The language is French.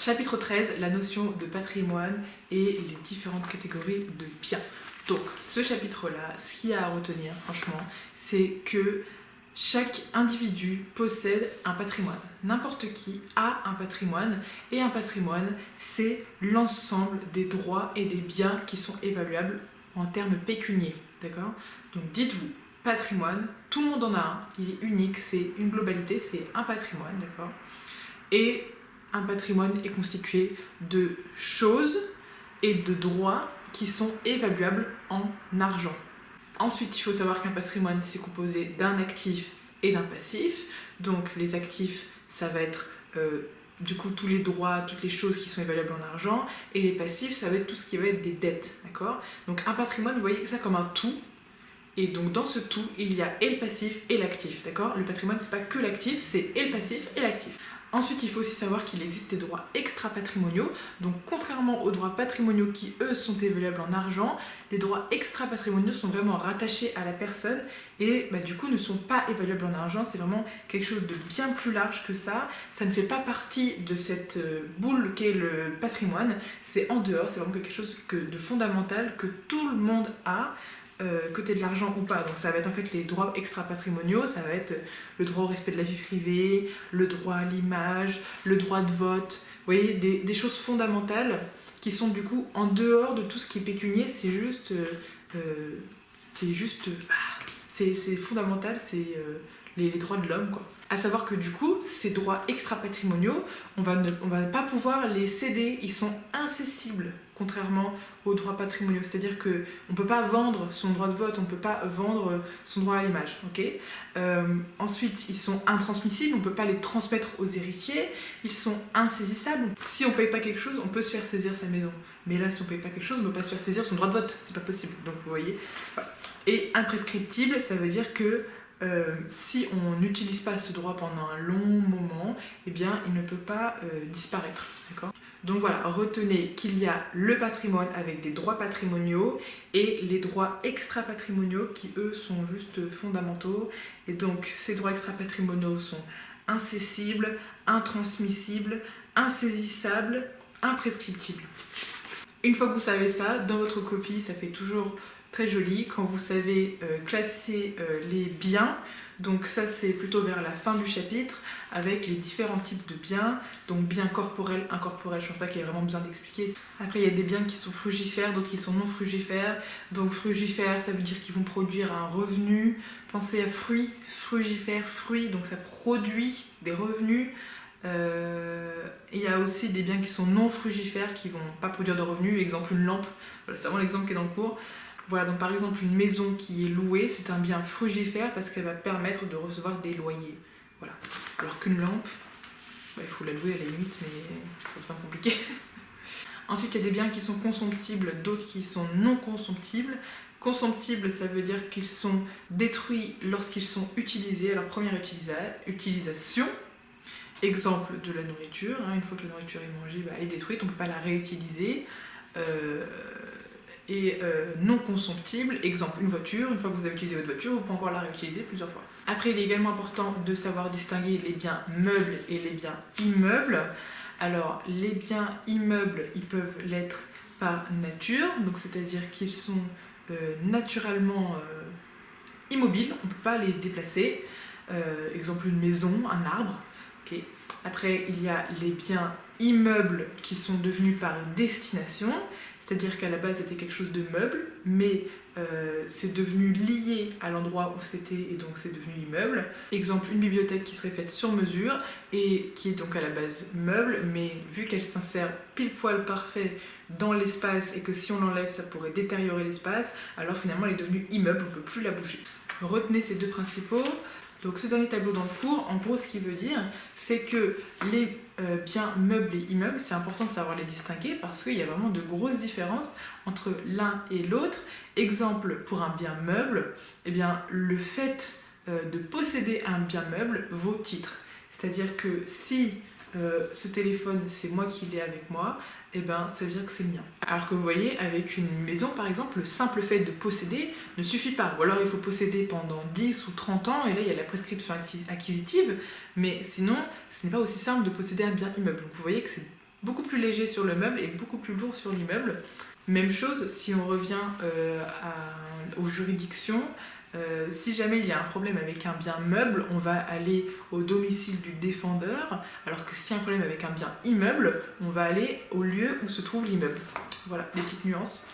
Chapitre 13, la notion de patrimoine et les différentes catégories de biens. Donc ce chapitre-là, ce qu'il y a à retenir franchement, c'est que chaque individu possède un patrimoine. N'importe qui a un patrimoine, et un patrimoine, c'est l'ensemble des droits et des biens qui sont évaluables en termes pécuniaires. D'accord ? Donc dites-vous, patrimoine, tout le monde en a un, il est unique, c'est une globalité, c'est un patrimoine, d'accord ? Et un patrimoine est constitué de choses et de droits qui sont évaluables en argent. Ensuite, il faut savoir qu'un patrimoine, c'est composé d'un actif et d'un passif. Donc les actifs, ça va être du coup tous les droits, toutes les choses qui sont évaluables en argent, et les passifs, ça va être tout ce qui va être des dettes, d'accord ? Donc un patrimoine, vous voyez ça comme un tout, et donc dans ce tout, il y a et le passif et l'actif, d'accord ? Le patrimoine, c'est pas que l'actif, c'est et le passif et l'actif. Ensuite, il faut aussi savoir qu'il existe des droits extra-patrimoniaux. Donc, contrairement aux droits patrimoniaux qui, eux, sont évaluables en argent, les droits extra-patrimoniaux sont vraiment rattachés à la personne et du coup ne sont pas évaluables en argent. C'est vraiment quelque chose de bien plus large que ça. Ça ne fait pas partie de cette boule qu'est le patrimoine. C'est en dehors, c'est vraiment quelque chose de fondamental que tout le monde a. Que tu aies de l'argent ou pas. Donc ça va être en fait les droits extra-patrimoniaux, ça va être le droit au respect de la vie privée, le droit à l'image, le droit de vote, vous voyez, des choses fondamentales qui sont du coup en dehors de tout ce qui est pécunier, c'est fondamental, c'est les droits de l'homme, quoi. À savoir que du coup, ces droits extra-patrimoniaux, on va pas pouvoir les céder, ils sont incessibles, contrairement aux droits patrimoniaux. C'est-à-dire qu'on ne peut pas vendre son droit de vote, on ne peut pas vendre son droit à l'image. Okay, ensuite, ils sont intransmissibles, on ne peut pas les transmettre aux héritiers, ils sont insaisissables. Si on ne paye pas quelque chose, on peut se faire saisir sa maison. Mais là, si on ne paye pas quelque chose, on ne peut pas se faire saisir son droit de vote, c'est pas possible. Donc vous voyez. Voilà. Et imprescriptible, ça veut dire que si on n'utilise pas ce droit pendant un long moment, eh bien, il ne peut pas disparaître. D'accord ? Donc voilà, retenez qu'il y a le patrimoine avec des droits patrimoniaux et les droits extra-patrimoniaux qui, eux, sont juste fondamentaux. Et donc, ces droits extra-patrimoniaux sont incessibles, intransmissibles, insaisissables, imprescriptibles. Une fois que vous savez ça, dans votre copie, ça fait toujours très joli quand vous savez classer les biens. Donc ça, c'est plutôt vers la fin du chapitre avec les différents types de biens. Donc biens corporels, incorporels, je ne pense pas qu'il y ait vraiment besoin d'expliquer. Après, il y a des biens qui sont frugifères, d'autres qui sont non frugifères. Donc frugifères, ça veut dire qu'ils vont produire un revenu. Pensez à fruits, frugifères, fruits, donc ça produit des revenus. Il y a aussi des biens qui sont non frugifères qui ne vont pas produire de revenus. Exemple, une lampe, voilà, c'est vraiment l'exemple qui est dans le cours. Voilà, donc par exemple une maison qui est louée, c'est un bien frugifère parce qu'elle va permettre de recevoir des loyers. Voilà. Alors qu'une lampe, il faut la louer à la limite, mais ça me semble compliqué. Ensuite, il y a des biens qui sont consomptibles, d'autres qui sont non consomptibles. Consomptibles, ça veut dire qu'ils sont détruits lorsqu'ils sont utilisés à leur première utilisation. Exemple de la nourriture, une fois que la nourriture est mangée, elle est détruite, on ne peut pas la réutiliser. Non consomptible, exemple une voiture, une fois que vous avez utilisé votre voiture, vous pouvez encore la réutiliser plusieurs fois. Après, il est également important de savoir distinguer les biens meubles et les biens immeubles. Alors, les biens immeubles, ils peuvent l'être par nature, donc c'est-à-dire qu'ils sont naturellement immobiles, on ne peut pas les déplacer. Exemple une maison, un arbre. Okay. Après, il y a les biens immeubles qui sont devenus par destination, c'est-à-dire qu'à la base c'était quelque chose de meuble, mais c'est devenu lié à l'endroit où c'était et donc c'est devenu immeuble. Exemple, une bibliothèque qui serait faite sur mesure et qui est donc à la base meuble, mais vu qu'elle s'insère pile poil parfait dans l'espace et que si on l'enlève ça pourrait détériorer l'espace, alors finalement elle est devenue immeuble, on ne peut plus la bouger. Retenez ces deux principaux. Donc ce dernier tableau dans le cours, en gros ce qu'il veut dire, c'est que les biens meubles et immeubles, c'est important de savoir les distinguer parce qu'il y a vraiment de grosses différences entre l'un et l'autre. Exemple, pour un bien meuble, eh bien, le fait de posséder un bien meuble vaut titre. C'est-à-dire que si ce téléphone, c'est moi qui l'ai avec moi, eh ben, ça veut dire que c'est le mien. Alors que vous voyez, avec une maison, par exemple, le simple fait de posséder ne suffit pas. Ou alors il faut posséder pendant 10 ou 30 ans, et là il y a la prescription acquisitive, mais sinon, ce n'est pas aussi simple de posséder un bien immeuble. Donc vous voyez que c'est beaucoup plus léger sur le meuble et beaucoup plus lourd sur l'immeuble. Même chose si on revient aux juridictions. Si jamais il y a un problème avec un bien meuble, on va aller au domicile du défendeur, alors que s'il y a un problème avec un bien immeuble, on va aller au lieu où se trouve l'immeuble. Voilà, des petites nuances.